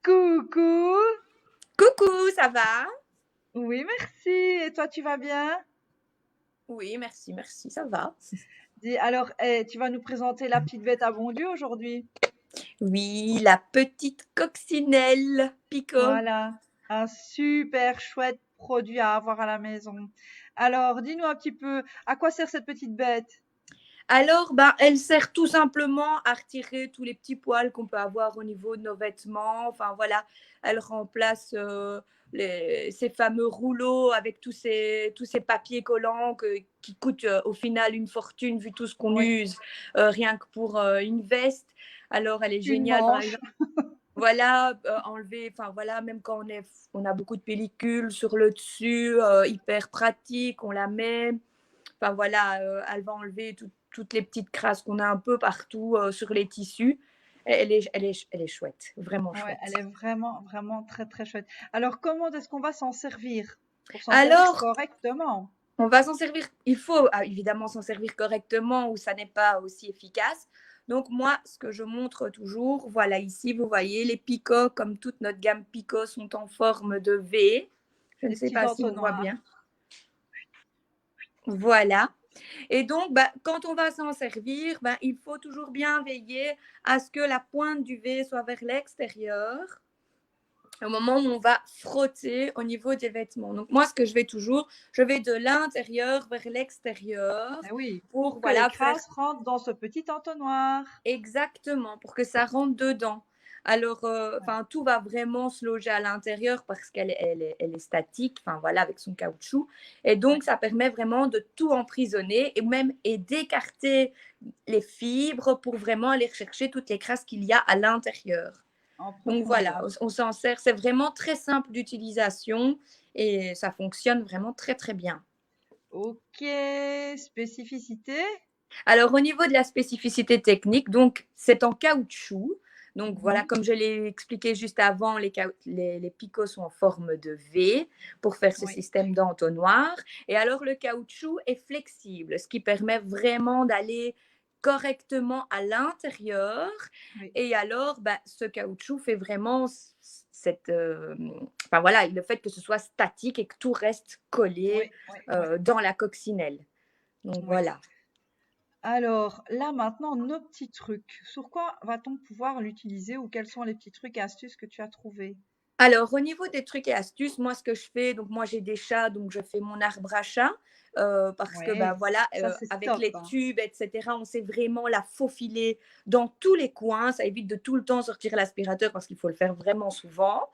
Coucou! Coucou, ça va? Oui, merci. Et toi, tu vas bien? Oui, merci, ça va. Dis, alors, tu vas nous présenter la petite bête à bon Dieu aujourd'hui? Oui, la petite coccinelle, Pico. Voilà, un super chouette produit à avoir à la maison. Alors, dis-nous un petit peu, à quoi sert cette petite bête? Alors, ben, elle sert tout simplement à retirer tous les petits poils qu'on peut avoir au niveau de nos vêtements. Enfin, voilà, elle remplace ces fameux rouleaux avec tous ces papiers collants qui coûtent au final une fortune vu tout ce qu'on Oui, use, rien que pour une veste. Alors, elle est une géniale, par manche. exemple. Voilà, enlever, enfin voilà, même quand on a beaucoup de pellicules sur le dessus, hyper pratique, on la met. Enfin voilà, elle va enlever toutes les petites crasses qu'on a un peu partout sur les tissus. Elle est chouette, vraiment Ouais, elle chouette. est vraiment, vraiment très, très chouette. Alors, comment est-ce qu'on va s'en servir? Pour s'en servir Alors, correctement. on va s'en servir, il faut évidemment s'en servir correctement ou ça n'est pas aussi efficace. Donc moi, ce que je montre toujours, voilà ici, vous voyez, les picots, comme toute notre gamme Pico, sont en forme de V. Je ne Des sais petits pas si on voit entonnoirs. bien. Voilà. Et donc, bah, quand on va s'en servir, bah, il faut toujours bien veiller à ce que la pointe du V soit vers l'extérieur au moment où on va frotter au niveau des vêtements. Donc, moi, ce que je vais toujours, je vais de l'intérieur vers l'extérieur Eh oui, pour pour que les voilà, faire crasses rentrent dans ce petit entonnoir. exactement, pour que ça rentre dedans. Alors, Ouais. tout va vraiment se loger à l'intérieur parce qu'elle est statique, enfin voilà, avec son caoutchouc. Et Ouais. donc, ça permet vraiment de tout emprisonner et d'écarter les fibres pour vraiment aller rechercher toutes les crasses qu'il y a à l'intérieur. En Donc voilà, profondeur. on s'en sert. C'est vraiment très simple d'utilisation et ça fonctionne vraiment très très bien. OK, spécificité? Alors, au niveau de la spécificité technique, donc c'est en caoutchouc. Donc voilà, Mmh. comme je l'ai expliqué juste avant, les picots sont en forme de V pour faire ce Oui, système d'entonnoir. Et alors, le caoutchouc est flexible, ce qui permet vraiment d'aller correctement à l'intérieur. oui, Et alors, bah, ce caoutchouc fait vraiment cette, enfin voilà, le fait que ce soit statique et que tout reste collé oui, oui, oui, dans la coccinelle. Donc oui. voilà. Alors là, maintenant, nos petits trucs. Sur quoi va-t-on pouvoir l'utiliser ou quels sont les petits trucs et astuces que tu as trouvés? Alors, au niveau des trucs et astuces, moi, ce que je fais, donc moi, j'ai des chats, donc je fais mon arbre à chat parce que, bah, Ouais, voilà, ça c'est avec top, les hein. tubes, etc., on sait vraiment la faufiler dans tous les coins. Ça évite de tout le temps sortir l'aspirateur parce qu'il faut le faire vraiment souvent.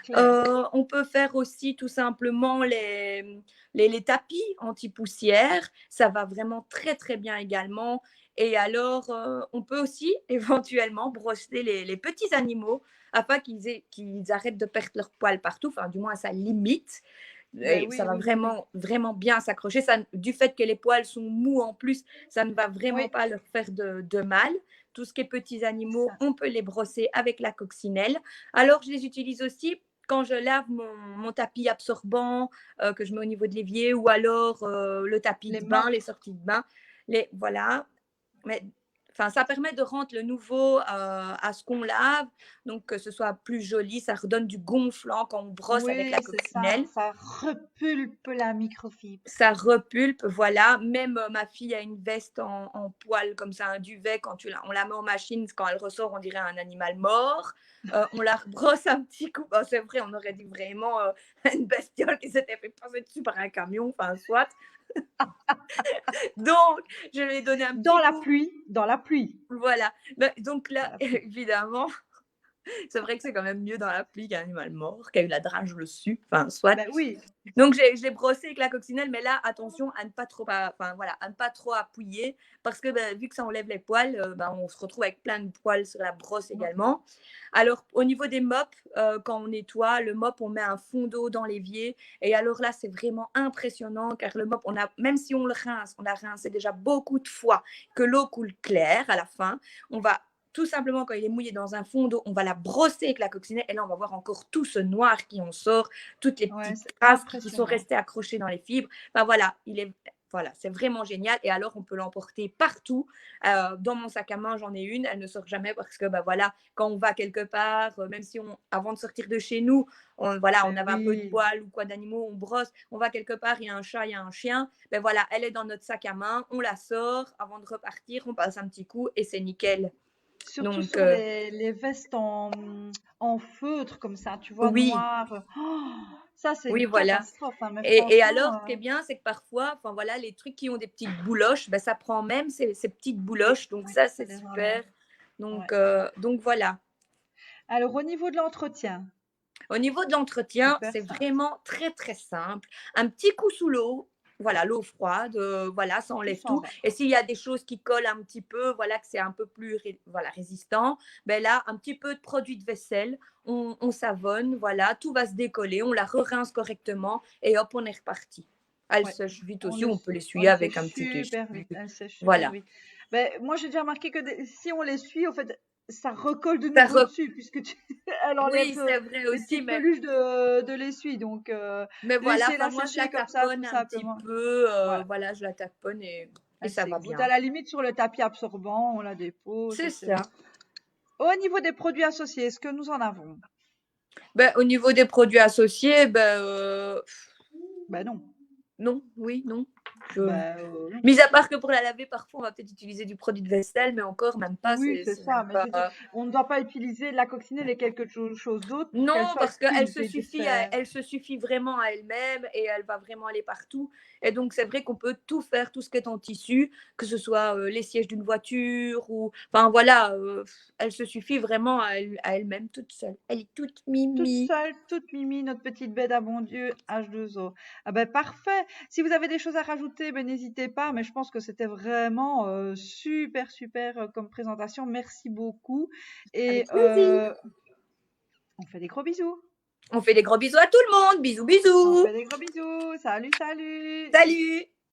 Claire. On peut faire aussi tout simplement les tapis anti-poussière. Ça va vraiment très, très bien également. Et alors, on peut aussi éventuellement brosser les petits animaux afin qu'ils arrêtent de perdre leurs poils partout. Enfin, du moins, ça limite. Ben Et ça oui, va oui, oui, oui. vraiment, vraiment bien s'accrocher. Du fait que les poils sont mous en plus, ça ne va vraiment Oui, pas leur faire de mal. Tout ce qui est petits animaux, ça. on peut les brosser avec la coccinelle. Alors, je les utilise aussi quand je lave mon tapis absorbant que je mets au niveau de l'évier ou alors le tapis Les de bain, mops. les sorties de bain. Voilà. Mais enfin, ça permet de rendre le nouveau à ce qu'on lave, donc que ce soit plus joli, ça redonne du gonflant quand on brosse avec la Oui, c'est ça. coccinelle. Ça repulpe la microfibre. Ça repulpe, voilà. Même ma fille a une veste en poil comme ça, un duvet. Quand on la met en machine, quand elle ressort, on dirait un animal mort. On la rebrosse un petit coup. Bon, c'est vrai, on aurait dit vraiment une bestiole qui s'était fait passer dessus par un camion, enfin, soit. Donc, je lui ai donné un Dans petit la coup. pluie, dans la pluie, Voilà. Donc dans là, la pluie. évidemment, c'est vrai que c'est quand même mieux dans la pluie qu'un animal mort, qui a eu la drage dessus, enfin, soit. Ben oui, Donc je l'ai brossé avec la coccinelle, mais là, attention à ne pas trop, enfin voilà, à ne pas trop appuyer, parce que ben, vu que ça enlève les poils, ben, on se retrouve avec plein de poils sur la brosse non, également. Alors au niveau des mops, quand on nettoie, le mop, on met un fond d'eau dans l'évier, et alors là, c'est vraiment impressionnant, car le mop, même si on l'a rincé déjà beaucoup de fois, que l'eau coule claire à la fin, on va tout simplement, quand il est mouillé dans un fond d'eau, on va la brosser avec la coccinelle, et là, on va voir encore tout ce noir qui en sort, toutes les ouais, petites c'est traces qui sont impressionnant. restées accrochées dans les fibres. Enfin voilà, Voilà, c'est vraiment génial. Et alors, on peut l'emporter partout. Dans mon sac à main, j'en ai une. Elle ne sort jamais parce que, bah, voilà, quand on va quelque part, même si avant de sortir de chez nous, voilà, on Ben avait un peu de oui. poils ou quoi d'animaux, on brosse, on va quelque part, il y a un chat, il y a un chien. Ben voilà, elle est dans notre sac à main, on la sort. Avant de repartir, on passe un petit coup et c'est nickel. Surtout Donc, sur les vestes en feutre comme ça, tu vois, oui, noir. Oh, ça, c'est oui, une voilà. catastrophe, hein, mais Et alors, franchement, ce qui est bien, c'est que parfois, enfin voilà, les trucs qui ont des petites bouloches, ben, ça prend même ces petites oui, bouloches. Donc oui, ça, ça c'est les super. enlève. Ouais. Donc voilà. Alors, au niveau de l'entretien, Au niveau de l'entretien, super c'est simple. vraiment très, très simple. Un petit coup sous l'eau, voilà, l'eau froide, voilà, ça Tout enlève s'en tout. va. Et s'il y a des choses qui collent un petit peu, voilà, que c'est un peu plus voilà, résistant, ben là, un petit peu de produit de vaisselle, on savonne, voilà, tout va se décoller, on la re-rince correctement et hop, on est reparti. Elle Ouais, sèche vite on aussi, le, on peut l'essuyer elle avec un sèche petit super essuie. vite. Elle sèche super Voilà. vite. Ben, moi, j'ai déjà remarqué que si on l'essuie, en fait, ça recolle de Ça nouveau re- dessus, puisque elle enlève Oui, c'est vrai les aussi, petites peluches de l'essuie. Donc, mais voilà, laissez-la enfin, moi, je la sécher comme ça, tout taponne un petit simplement. peu, Voilà. voilà, je la taponne et Elle ça va s'égoutte. À bien. la limite, sur le tapis absorbant, on la dépose et C'est c'est bon. ça. Au niveau des produits associés, est-ce que nous en avons? Ben, au niveau des produits associés, ben, Ben non. non, oui, non. Je... Ben non. Mis à part que pour la laver, parfois, on va peut-être utiliser du produit de vaisselle, mais encore, même pas, Oui, c'est c'est ça. même Mais je veux dire, pas. on ne doit pas utiliser la coccinelle et quelque chose d'autre pour qu'elle Non, soit parce qu'elle clean. se Je veux dire, suffit, elle se suffit vraiment à elle-même et elle va vraiment aller partout. Et donc, c'est vrai qu'on peut tout faire, tout ce qui est en tissu, que ce soit les sièges d'une voiture ou. Enfin, voilà, elle se suffit vraiment à elle-même, toute seule. Elle est toute toute mimi. seule, toute mimi, notre petite bête à bon Dieu, H2O. Ah ben parfait. Si vous avez des choses à rajouter, ben n'hésitez pas. Mais je pense que c'était vraiment super, super comme présentation. Merci beaucoup. Et Avec plaisir. on fait des gros bisous. On fait des gros bisous à tout le monde. Bisous, On bisous. fait des gros bisous. Salut, salut. Salut.